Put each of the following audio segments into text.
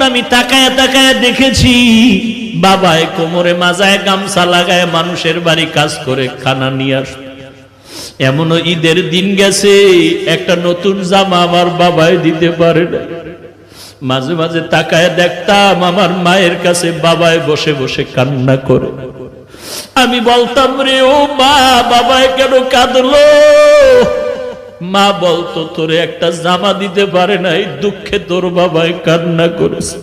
আমি তাকায় তাকায় দেখেছি বাবায় কোমরে মাজায় গামছা লাগায় মানুষের বাড়ি কাজ করে খানা নিয়ে আসে। এমনও ঈদের দিন গেছে একটা নতুন জামা আমার বাবায় দিতে পারে না। মাঝে মাঝে তাকায় দেখতাম আমার মায়ের কাছে বাবায় বসে বসে কান্না করে। আমি বলতাম, রে ও মা, বাবায় কেন কাঁদলো? মা বলতো, তোরে একটা জামা দিতে পারে নাই, দুঃখে তোর বাবায় কান্না করেছে।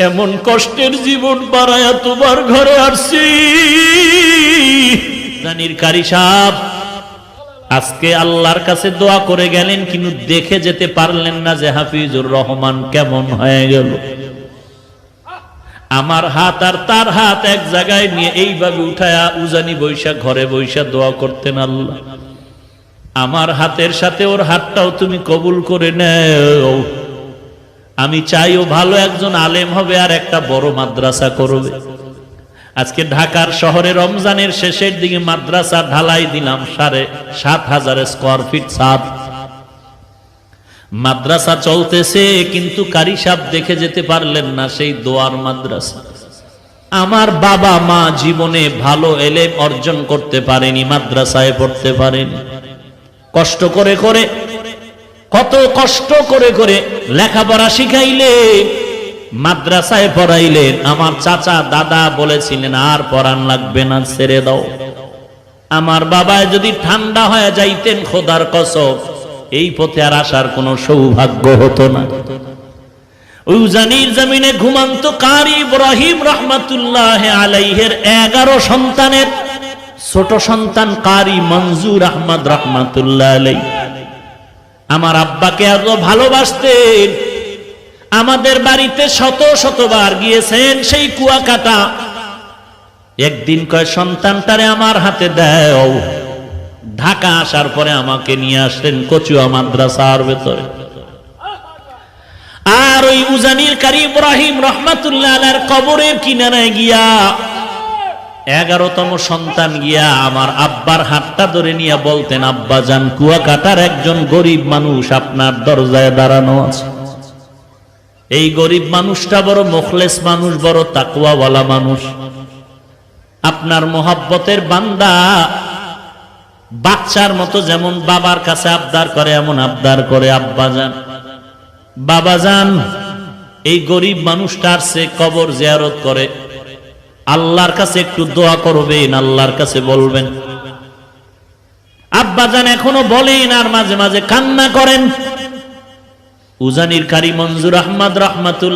এমন কষ্টের জীবন বাড়ায়া তোমার ঘরে আসছি। জানির কারি সাহেব আজকে আল্লাহর কাছে দোয়া করে গেলেন, কিন্তু দেখে যেতে পারলেন না যে হাফিজুর রহমান কেমন হয়ে গেল। আমার হাত আর তার হাত এক জায়গায় নিয়ে এইভাবে উঠায়া উজানি বৈশা ঘরে বৈশা দোয়া করতেন, আল্লাহ আমার হাতের সাথে ওর হাতটাও তুমি কবুল করে নেও। আমি চাই ও ভালো একজন আলেম হবে আর একটা বড় মাদ্রাসা করবে। আজকে ঢাকার শহরে রমজানের শেষের দিকে মাদ্রাসা ঢালাই দিলাম 7,500 স্কয়ার ফিট ছাদ। মাদ্রাসা চলতেছে, কিন্তু কারি সাহেব দেখে যেতে পারলেন না সেই দোয়ার মাদ্রাসা। আমার বাবা মা জীবনে ভালো এলেম অর্জন করতে পারেনি, মাদ্রাসায় পড়তে পারেনি। কষ্ট করে করে, কত কষ্ট করে করে লেখাপড়া শিখাইলে, মাদ্রাসায় পড়াইলেন। আমার চাচা দাদা বলেছিলেন আর পড়ান লাগবে না, ছেড়ে দাও। আমার বাবায় যদি ঠান্ডা হয়ে যাইতেন, খোদার কসম এই পথে আর আসার কোনো সৌভাগ্য হতো না। উজানির জমিনে ঘুমান্ত কারি ইব্রাহিম রহমাতুল্লাহ আলাইহির 11 সন্তানের ছোট সন্তান কারি মঞ্জুর আহমদ রহমাতুল্লাহ আলাইহি আমার আব্বাকে এত ভালোবাসতেন। আমাদের বাড়িতে শত শতবার গিয়েছেন সেই কুয়াকাটা। একদিন কয়, সন্তানটারে আমার হাতে দাও। ঢাকা আসার পরে আমাকে নিয়ে আসলেন কচুয়া মাদ্রাসার ভেতরে। আর ওই উজানির কারি ইব্রাহিম রহমাতুল্লাহ আলাইহির কবরের কিনারায় গিয়া 11তম সন্তান গিয়া আমার আব্বার হাতটা ধরে নিয়ে বলতেন, আব্বা জান, কুয়াকাটার একজন গরিব মানুষ আপনার দরজায় দাঁড়ানো আছে। এই গরিব মানুষটা বড় মুখলেস মানুষ, বড় তাকওয়াওয়ালা মানুষ। আপনার মোহাব্বতের বান্দা। বাচ্চার মতো যেমন বাবার কাছে আবদার করে এমন আবদার করে, আব্বা জান, বাবা জান, এই গরিব মানুষটার সে কবর জিয়ারত করে, আল্লাহর কাছে একটু দোয়া করবেন, আল্লাহর কাছে বলবেন। আব্বা জান এখনো বলেন আর মাঝে মাঝে কান্না করেন। উজানির কারি মঞ্জুর আহমদ রহমাতুল্লাহ